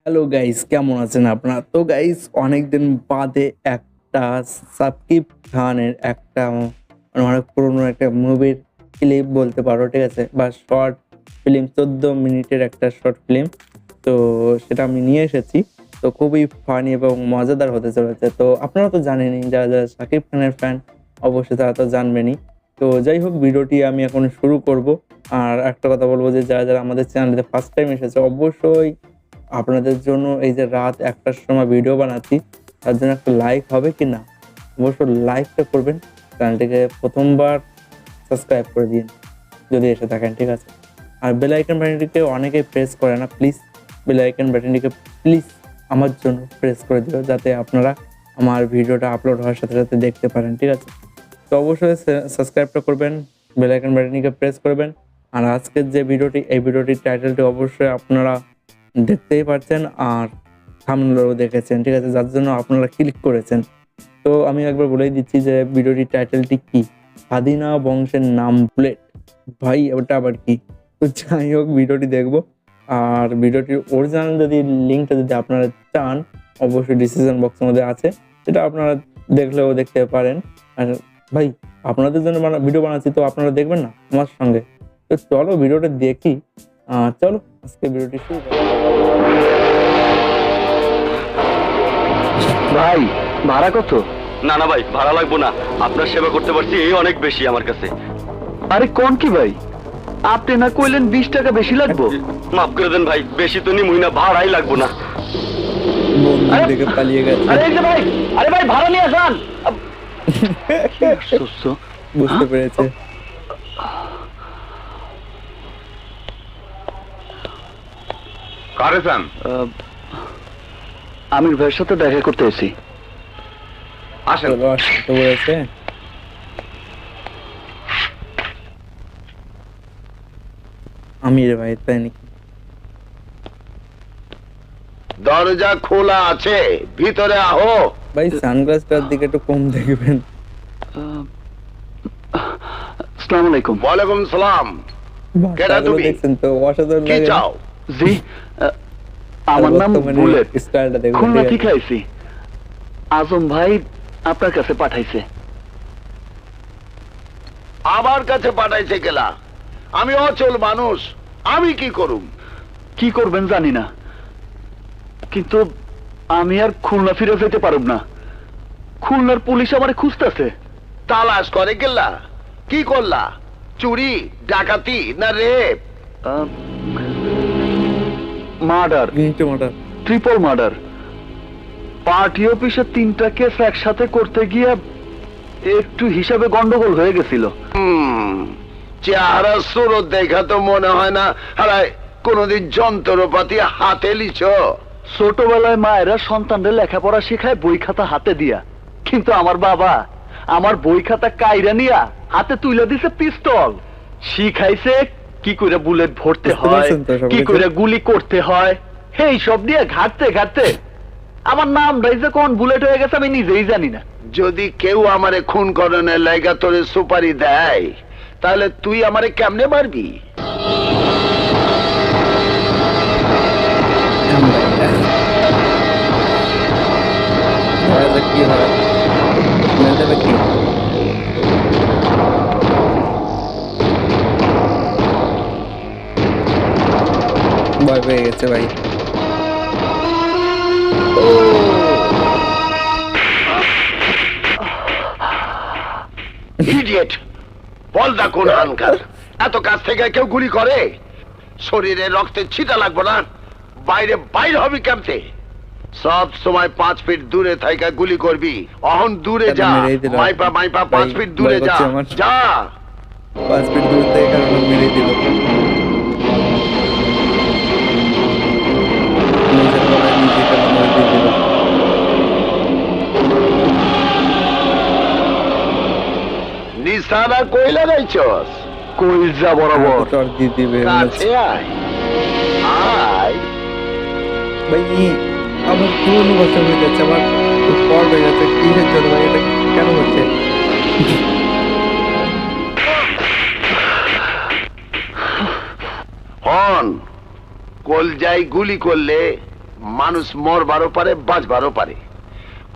Hello guys, কেমন আছেন আপনারা? তো গাইস, অনেকদিন বাদে একটা সাকিব খানের একটা অনেক পুরনো একটা মুভির ক্লিপ বলতে পারো, ঠিক আছে? বা শর্ট ফিল্ম, ১৪ মিনিটের একটা শর্ট ফিল্ম। তো সেটা আমি নিয়ে এসেছি। তো খুবই ফানি এবং মজাদার হতে চলেছে। তো আপনারা তো জানেনই, যারা সাকিব খানের ফ্যান অবশ্যই তারা তো জানবেনই। তো যাই হোক, ভিডিওটি আমি এখন শুরু করব। আর একটা কথা বলব যে যারা আমাদের চ্যানেলে ফার্স্ট টাইম এসেছে, অবশ্যই আপনাদের জন্য এই যে রাত ১টার সময় ভিডিও বানাচ্ছি, তার জন্য একটা লাইক হবে কি না? অবশ্যই লাইকটা করবেন। চ্যানেলটিকে ১ম বার সাবস্ক্রাইব করে দিন যদি এসে থাকেন, ঠিক আছে? আর বেল আইকন বাটনটিকে অনেকেই প্রেস করে না। প্লিজ বেল আইকন বাটনটিকে প্লিজ আমার জন্য প্রেস করে দিও, যাতে আপনারা আমার ভিডিওটা আপলোড হওয়ার সাথে, সাথে দেখতে পারেন, ঠিক আছে? তো অবশ্যই সাবস্ক্রাইবটা করবেন, বেল আইকন বাটনটিকে প্রেস করবেন। আর আজকের যে ভিডিওটি, এই ভিডিওটির টাইটেলটি অবশ্যই আপনারা দেখতেই পারছেন আর থাম্বনেলও দেখেছেন, ঠিক আছে? যার জন্য আপনারা ক্লিক করেছেন। তো আমি একবার বলেই দিচ্ছি যে ভিডিওটির টাইটেলটি কি? স্বাধীনা বংশের নাম বুলেট। ভাই ওটা আবার কি? তো যাই হোক, ভিডিওটি দেখবো। আর ভিডিওটির অরিজিনাল লিঙ্কটা যদি আপনারা চান, অবশ্যই ডিসক্রিপশন বক্সের মধ্যে আছে। সেটা আপনারা দেখলেও দেখতে পারেন। আর ভাই, আপনাদের জন্য ভিডিও বানাচ্ছি, তো আপনারা দেখবেন না আমার সঙ্গে? তো চলো ভিডিওটা দেখি। চলো আজকে ভিডিওটি শুরু করি। ভাই ভাড়া কত? না না ভাই, ভাড়া লাগবো না। আপনার সেবা করতে পারছি এই অনেক বেশি আমার কাছে। আরে কোন কি ভাই, আপনি না কইলেন 20 টাকা বেশি লাগবো? মাফ করে দেন ভাই, বেশি তো নিমুই না, ভাড়াই লাগবো না। বন্ধু দেখে পালিয়ে গেছে। আরে এই যে ভাই, আরে ভাই ভাড়া নিয়ে যান। বুঝতে পেরেছে। কারে চান? আমির ভাইয়ের সাথে দেখা করতে এসেছি। আসেন। চলো আসতে বলেছে। আমির ভাই, তাই নাকি? দরজা খোলা আছে, ভিতরে আহো। ভাই সানগ্লাসটার দিকে একটু কম দেখবেন। আসসালামু আলাইকুম। ওয়ালাইকুম সালাম। কেডা বাচ্চাগুলো তুমি? দেখছেন তো, অসাধারণ কি লাগে না? চাও? জি, আমার নাম বর্তমানে বুলেট, স্টাইলটা দেখবেন, খুলনা ঠিক থেকে আছে? আইছি। আজম ভাই আপনার কাছে পাঠাইছে। আমার কাছে পাঠাইছে গেলা? আমি অচল মানুষ, আমি কি করুম? কি করবেন জানি না, কিন্তু আমি আর খুলনা ফিরে যেতে পারব না। খুলনার পুলিশ আমারে খুঁজতেছে। তালাশ করে গেলা? কি করলা? চুরি, ডাকাতি না রেপ? মার্ডার, টমাটার। Triple murder. পার্টি অফিসে 3টা কেস একসাথে করতে গিয়ে একটু হিসাবে গন্ডগোল হয়ে গেছিল। চেহারা সুরত দেখা তো মনে হয় না হারায় কোনদিন যন্ত্রপাতি হাতে লিছ। ছোটবেলায় মায়েরা সন্তানদের লেখাপড়া শেখায় বই খাতা হাতে দিয়া, কিন্তু আমার বাবা আমার বই খাতা কাইরা নিয়া হাতে তুলে দিছে পিস্তল। শিখাইছে কি করে বুলেট ভরতে বুঝতে হয়, পারছেন তো সবকিছু? কি করে গুলি করতে হয়। এই সব দিয়ে ঘাটতে ঘাটতে আমার নাম রাইজে কোন বুলেট হয়ে গেছে আমি নিজেই জানি না। যদি কেউ আমারে খুন করণের লাইগা তোরে সুপারি দেয়, তাহলে তুই আমারে কেমনে মারবি? কি হয়? মেরে দেবে কি? ভয় পেয়ে গেছে ভাই। ইডিয়েট, বলদা কোন হানকার? এত কাছ থেকে কেউ গুলি করে? শরীরে রক্তের ছিটা লাগবো না? বাইরে বাইর হবি কেমতে? সব সময় 5 ফিট দূরে থাইকা গুলি করবি। অহন দূরে যা, মেরেই দিল। মাইপা মাইপা 5 ভাই, ফিট দূরে ভয় যা, করছে আমার। যা। 5 ফিট দূর থেকে কারণ মেরে দিল। নিজের গলায় নিজে কেন মেরে দিয়ে দিল? নিশানা কইলা রাইছস? কইলজা বরাবর। চর দিয়ে দিবে মনে হচ্ছে। কাছে আয়, আয়। ভাই আমার পুরনো ভাষা হয়ে যাচ্ছে, আমার পর হয়ে যাচ্ছে। কিসের জন্য ভাই, এটা কেন হচ্ছে? হন কলজাই গুলি করলে মানুষ মরবারও পারে বাঁচবারও পারে,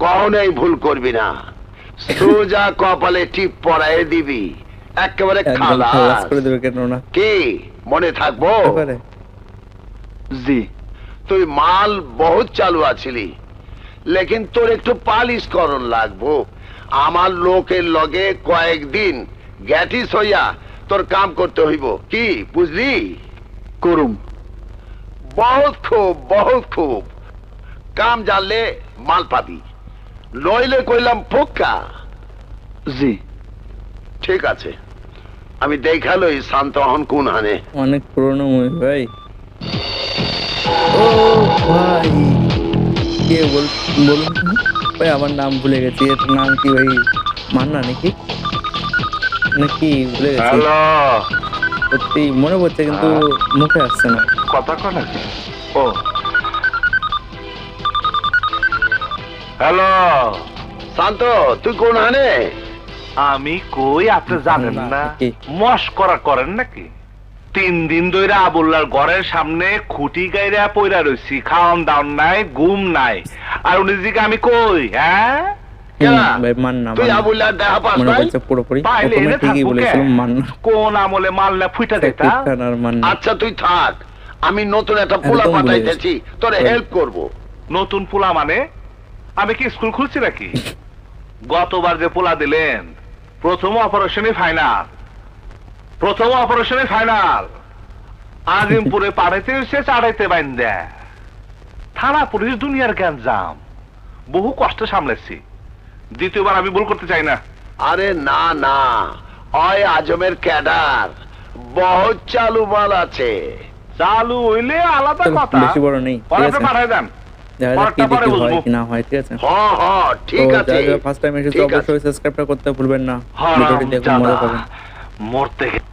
কখনোই ভুল করবি না। সোজা কপালে টিপ পরায় দিবি, একেবারে একদম খালাস খালাস। করে দেবে কেন না কি মনে থাকবো? পারে? জি। তুই মাল বহুত চালু আছিলি, লেকিন তোর একটু পালিশ করণ লাগবো। আমার লোকের লগে কয়েকদিন গ্যাটিস হইয়া তোর কাম করতে হইব, কি বুঝলি? করুম। বহুত খুব কাম জানলে মাল পাবি, নইলে কইলাম পোক্কা। জি। ঠিক আছে, আমি দেখালই শান্ত হন কোন হানে। অনেক পুরনো মুভি ভাই। ও ভাই, কে বলুন তো? ভাই আমার নাম ভুলে গেছি, এর নাম কি ভাই? মান্না নাকি নাকি ভুলে গেছি। সত্যি মনে পড়ছে কিন্তু মুখে আসছে না। কথা কন ও হ্যালো, শান্ত, তুই কোন হানে? আমি কই আপনি জানেন না? কি? মস্করা করেন নাকি? 3 দিন ধরে আবুল্লার ঘরের সামনে খুঁটি গাইরা পইরা রইছি, খাওয়ান দাওন নাই, ঘুম নাই, আর উনি জিকে আমি কই? হ্যাঁ, কেনা? ভাই মান্না, তুই মান্না। আবুল্লার দেখা পাস মনে নাই? পড়ছে পুরোপুরি। পাইলে প্রথমে এনে ঠিকই থাকবো বলেছিলাম কে? মান্না। কোন আমলে মারলে ফুইটা যেতা? সাকিব খান আর মান্না। আচ্ছা তুই থাক, আমি নতুন একটা পোলা একদম ভুলে পাঠাইতেছি, তোরে গেছি। হেল্প করব। নতুন পোলা মানে? আমি কি স্কুল খুলছি নাকি? গতবার যে পোলা দিলেন, প্রথম অপারেশনই ফাইনাল। আজিমপুরে পাঠাইতে হয়েছে চাড়াইতে বাইন্দা। থানা পুলিশ দুনিয়ার গ্যাঞ্জাম, বহু কষ্টে সামলেছি। দ্বিতীয়বার আমি ভুল করতে চাই না। আরে না না, ওই আজমের ক্যাডার বহুত চালু মাল আছে। চালু হইলে আলাদা চলো, কথা, বেশি বড় নেই, ঠিক পরে আছে? পাঠাই দেন। দেখা যাক কি পরেরটা পরে দেখি হয় বুঝবো। কি না হয়, ঠিক আছে? ঠিক তো আছে। যারা ফার্স্ট টাইম এসেছে ঠিক আছে। অবশ্যই সাবস্ক্রাইবটা করতে ভুলবেন না। হারাম ভিডিওটি দেখুন, মজা জাদা, পাবেন। মরতে গে-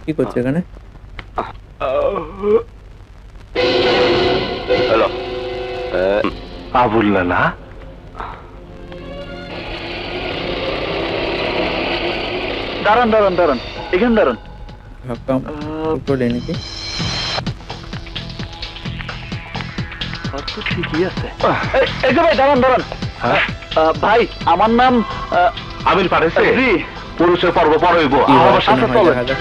কি করছে এখানে? হ্যালো, আবুল্লা না? দাঁড়ান, এখানে দাঁড়ান। ভাবলাম করলে নাকি? তো ঠিকই আছে। এই যে ভাই, দাঁড়ান। হ্যাঁ? ভাই, আমার নাম আবির পাঠাইছে? জি। পুরুষের পর্ব পর হইব। কি হয় আমার কি সাথে না হয় চলেন। দেখা যাক।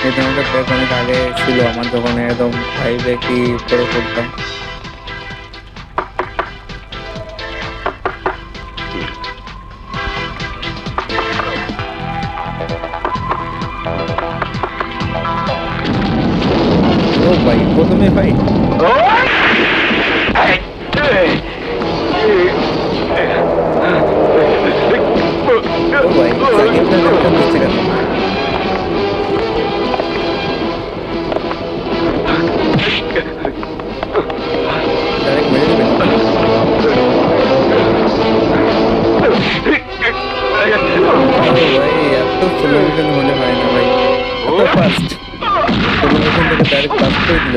এই চ্যানেলটা তো অনেক আগে ছিল আমার, যখন একদম 5 কি পড়ে পড়তাম। ও ভাই, প্রথমে ভাই ও ভাই সাকিব খান একটা করছে কেন? ডাইরেক্ট মেরে দেবেন? ও ভাই, এত স্লো মোশন হলে হয় না ভাই, এত ফাস্ট স্লো মোশন থেকে ডাইরেক্ট ফাস্ট করে দিল।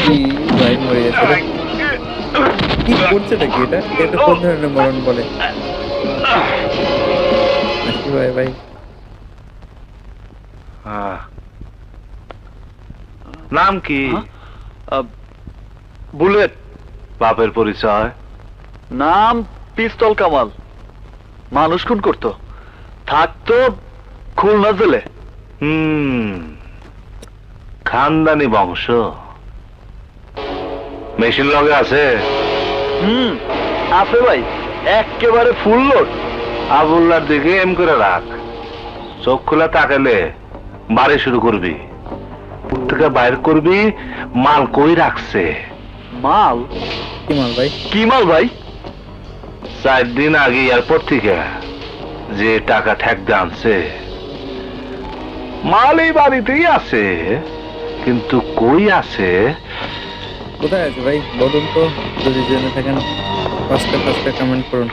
কি ভাই, মরে গেছে রে। কি করছে নাকি এটা? এটা কোন ধরনের মরণ বলে? আসি ভাই। হ্যাঁ। নাম কি? বুলেট। বাপের পরিচয়? নাম পিস্তল কামাল। মানুষ খুন করতো, থাকতো খুলনা জেলে। খানদানি বংশ। মেশিন লগে আছে? আছে ভাই, একেবারে ফুল লোড। আবুল্লার দিকে এম করে রাখ, চোখ খোলা তাকালে বাড়ি শুরু করবি, থেকে বাইর করবি মাল কই রাখছে। মাল? কি মাল ভাই? কি মাল ভাই? 4 দিন আগে এয়ারপোর্ট থেকে যে টাকা ঠেকতে আনছে, মাল এই বাড়িতেই আছে, কিন্তু কই আছে? কোথায় আছে ভাই বলুন তো, যদি জেনে থাকেন ফার্স্টে কমেন্ট করুন।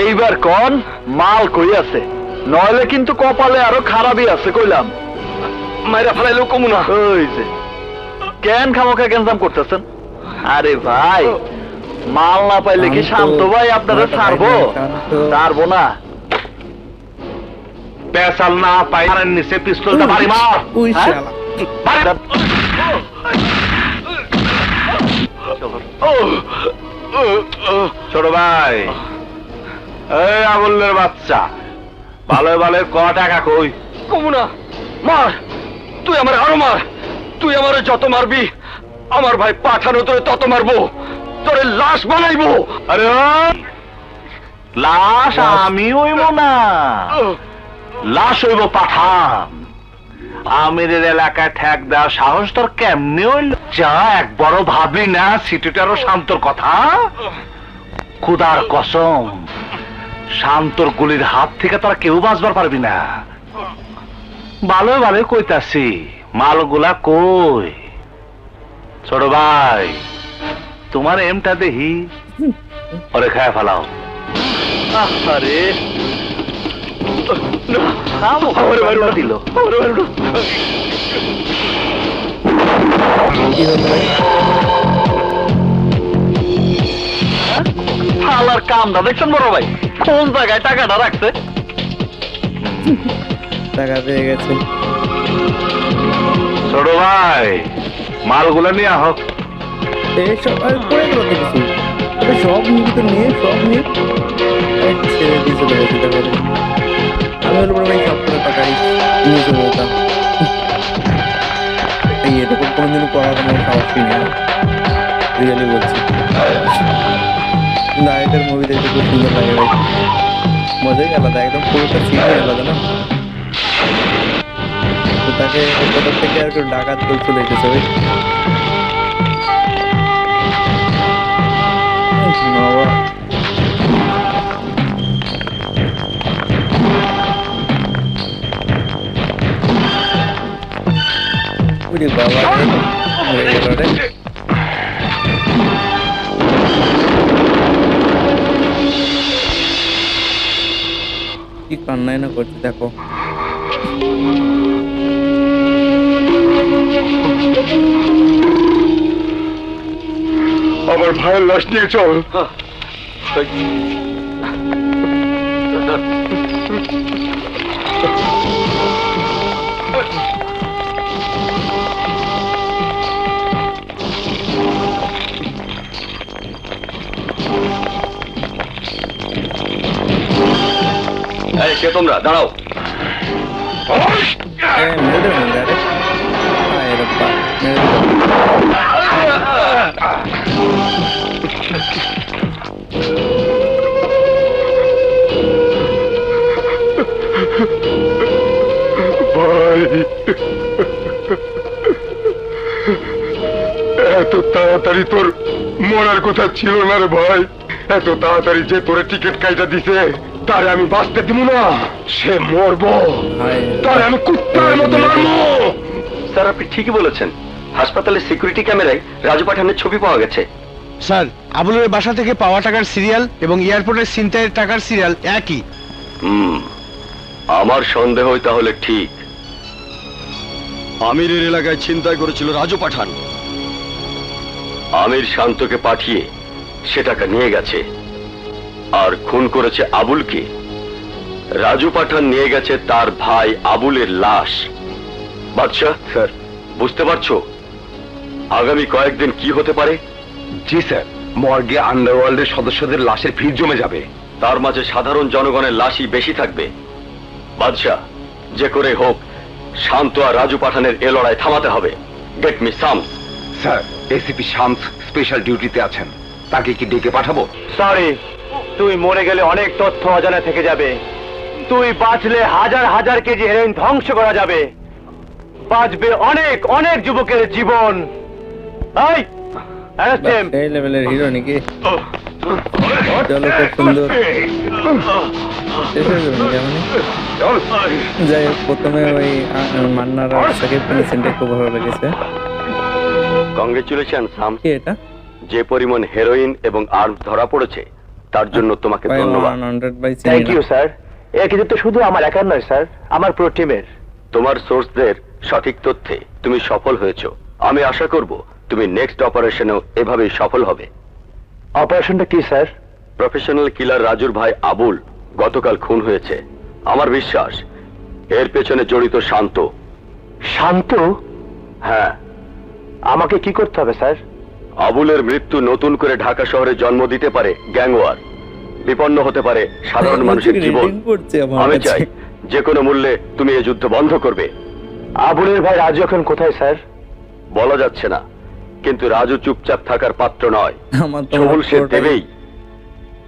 এইবার কোন মাল কই আছে, নইলে কিন্তু কপালে আরো খারাপই আছে কইলাম। মাইরা ফেলাইলেও কমু না। ওই যে কেন খামোখা গেঞ্জাম করতেছেন? আরে ভাই, মাল না পাইলে কি শান্ত ভাই আপনারা ছাড়বো? ছাড়বো না। পেশাল না পাই আর নিচে পিস্তলটা বাড়ি মার। ওই হ্যাঁ? শালা। ছোট ভাই, এই আবুলের বাচ্চা, ভালো ভালো ক টাকা কই? কমু না, মার, তুই আমার আরো মার, তুই আমার যত মারবি আমার ভাই পাঠানো তোরে তত মারবো, তোরে লাশ বানাইবো। আরে ওই, লাশ আমি হইব না, লাশ হইব পাঠান। আমিরের এলাকায় ঠেক দেওয়ার সাহস তোর কেমনে হইল? যা একবারও ভাবলি না সিটিটারও শান্তর কথা? খুদার কসম, শান্তর গুলির হাত থেকে তোরা কেউ বাঁচবার পারবি না। ভালো ভালো কইতাছি, মালগুলা কই? ছোট ভাই, তোমার এমটা দেখি, ওরে খায় ফেলাও। আরে দিল। কি হলো ভাই? হালার কামটা দেখছেন বড় ভাই, কোন জায়গায় টাকাটা রাখছে? টাকা পেয়ে গেছে। ছোট ভাই, মালগুলা নিয়ে আহ। এইসব আর করে গেল তো কিছু। আরে সব নিবি তো নিয়ে, সব নিয়ে এই ছেড়ে দিয়ে চলে গেছে টাকা। আমি হলো বড় ভাই সব করে টাকাই নিয়ে চলে যেতাম। এই এরকম কোনোদিন করার কোনো সাহসই নেই, রিয়েলি বলছি। কিন্তু আগেকার মুভি দেখতে খুব সুন্দর লাগে ভাই, মজাই আলাদা, একদম পুরোটা সিনই আলাদা না। তো তাকে কোথা থেকে আর কেউ ডাকাত কেউ চলে এসেছে ভাই। বাবা ওরে বাবা মরে গেল রে। কি কান্নাই না করছে দেখো। আমার ভাইয়ের লাশ নিয়ে চল। এই কে তোমরা, দাঁড়াও। মেরে দেবেন রে। আয় রে বাপ, মেরে দেবেন। ভাই, এত তাড়াতাড়ি তোর মরার কথা ছিল না রে ভাই। এত তাড়াতাড়ি যে তোরে টিকিট কাইটা দিছে তারে আমি বাঁচতে দিব না। সে মরবো, হায় তারে আমি কুত্তার মতো মারবো। স্যার আপনি ঠিকই বলেছেন, হাসপাতালের সিকিউরিটি ক্যামেরায় রাজু পাঠানের ছবি পাওয়া গেছে। স্যার, আবুলের বাসা থেকে পাওয়া টাকার সিরিয়াল এবং এয়ারপোর্টের ছিনতাইয়ের টাকার সিরিয়াল একই। আমার সন্দেহ তাহলে ঠিক। আমিরের এলাকায় ছিনতাই করেছিল রাজু পাঠান। আমির শান্তকে পাঠিয়ে সে টাকা নিয়ে গেছে, আর খুন করেছে আবুলকে। রাজু পাঠান নিয়ে গেছে তার ভাই আবুলের লাশ। বাদশা স্যার, বুঝতে পারছো আগামী কয়েকদিন কি হতে পারে? জি স্যার, মর্গে আন্ডারওয়ার্ল্ডের সদস্যদের লাশের ভিড় জমে যাবে। তার মাঝে সাধারণ জনগণের লাশই বেশি থাকবে। বাদশা, যে করে হোক শান্ত আর রাজু পাঠানের এ লড়াই থামাতে হবে। Get me Shams. Sir, ACP Shams special ডিউটিতে আছেন, তাকে কি ডেকে পাঠাবো? সরি, তুই মরে গেলে অনেক তথ্য অজানা থেকে যাবে। তুই বাঁচলে হাজার হাজার কেজি হেরোইন ধ্বংস করা যাবে। বাঁচবে অনেক অনেক যুবকের জীবন। এই, arrest him. এই লেভেলের হিরো নাকি? চলো, খুব সুন্দর। শেষ হয়ে যাবে নাকি এমনি? যাই হোক, প্রথমে ওই মান্নার আর সাকিব খানের সিনটা খুব ভালো লেগেছে। কংগ্রেচুলেশন শামস। কি এটা? যে পরিমাণ হেরোইন এবং আর্মস ধরা পড়েছে তার জন্য তোমাকে ভাই ধন্যবাদ। 100 ভাই থ্যাংক ইউ স্যার। এ কিন্তু শুধু আমার একার নয় স্যার, আমার পুরো টিমের। তোমার সোর্সদের সঠিক তথ্যে তুমি সফল হয়েছো। আমি আশা করব তুমি নেক্সট অপারেশনেও এভাবেই সফল হবে। অপারেশনটা কি স্যার? প্রফেশনাল কিলার রাজুর ভাই আবুল গতকাল খুন হয়েছে। আমার বিশ্বাস এর পেছনে জড়িত শান্ত। শান্ত? হ্যাঁ, আমাকে কি করতে হবে স্যার? আবুলের মৃত্যু নতুন করে ঢাকা শহরে জন্ম দিতে পারে গ্যাংওয়ার, বিপন্ন হতে পারে সাধারণ মানুষের জীবন। করছে আমার আমি কাছে। চাই যে কোনো মূল্যে তুমি এই যুদ্ধ বন্ধ করবে। আবুলের ভাই রাজু এখন কোথায় স্যার? বলা যাচ্ছে না, কিন্তু রাজু চুপচাপ থাকার পাত্র নয়। আমার তো সবল সে দেবেই।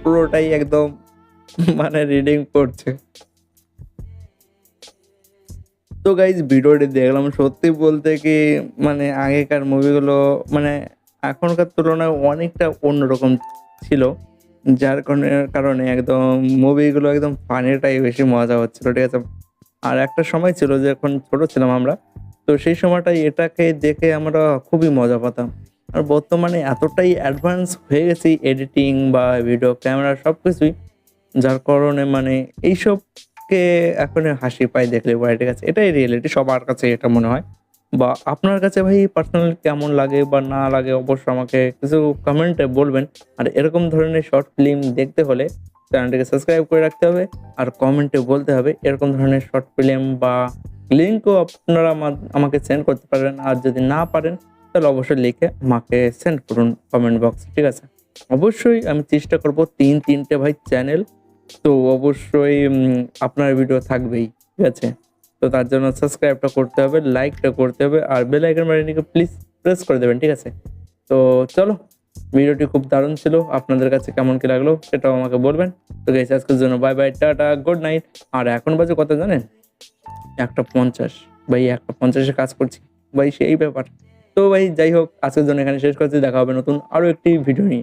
পুরোটাই একদম মানে রিডিং করছে। তো গাইজ ভিডিওটি দেখলাম, সত্যি বলতে কি মানে আগেকার মুভিগুলো মানে এখনকার তুলনায় অনেকটা অন্যরকম ছিল, যার কারণে একদম মুভিগুলো একদম ফানিটাই বেশি মজা হচ্ছিল, ঠিক আছে। আর একটা সময় ছিল যখন ছোট ছিলাম আমরা, তো সেই সময়টাই এটাকে দেখে আমরা খুবই মজা পেতাম। আর বর্তমানে এতটাই অ্যাডভান্স হয়ে গেছি এডিটিং বা ভিডিও ক্যামেরা সব কিছুই, যার কারণে মানে এইসবকে এখন হাসি পায় দেখলে ভাই, ঠিক আছে। এটাই রিয়েলিটি, সবার কাছে এটা মনে হয়। বা আপনার কাছে ভাই পার্সোনালি কেমন লাগে বা না লাগে অবশ্যই আমাকে কিছু কমেন্টে বলবেন। আর এরকম ধরনের শর্ট ফিল্ম দেখতে হলে চ্যানেলটিকে সাবস্ক্রাইব করে রাখতে হবে, আর কমেন্টে বলতে হবে এরকম ধরনের শর্ট ফিল্ম বা লিঙ্কও আপনারা আমাকে সেন্ড করতে পারেন। আর যদি না পারেন তাহলে অবশ্যই লিখে আমাকে সেন্ড করুন কমেন্ট বক্সে, ঠিক আছে। অবশ্যই আমি চেষ্টা করব তিনটে ভাই চ্যানেল, তো অবশ্যই আপনার ভিডিও থাকবেই, ঠিক আছে। তো তার জন্য সাবস্ক্রাইবটা করতে হবে, লাইকটা করতে হবে, আর বেল আইকন বাটনটিকে প্লিজ প্রেস করে দেবেন, ঠিক আছে। তো চলো, ভিডিওটি খুব দারুণ ছিল, আপনাদের কাছে কেমন কি লাগলো সেটাও আমাকে বলবেন। তো গাইস আজকের জন্য বাই বাই, টাটা, গুড নাইট। আর এখন বাজে কত জানেন? 1:50 ভাই, 1:50-এ কাজ করছি ভাই, সেই ব্যাপার। তো ভাই যাই হোক, আজকের জন্য এখানে শেষ করছি, দেখা হবে নতুন আরো একটি ভিডিও নিয়ে।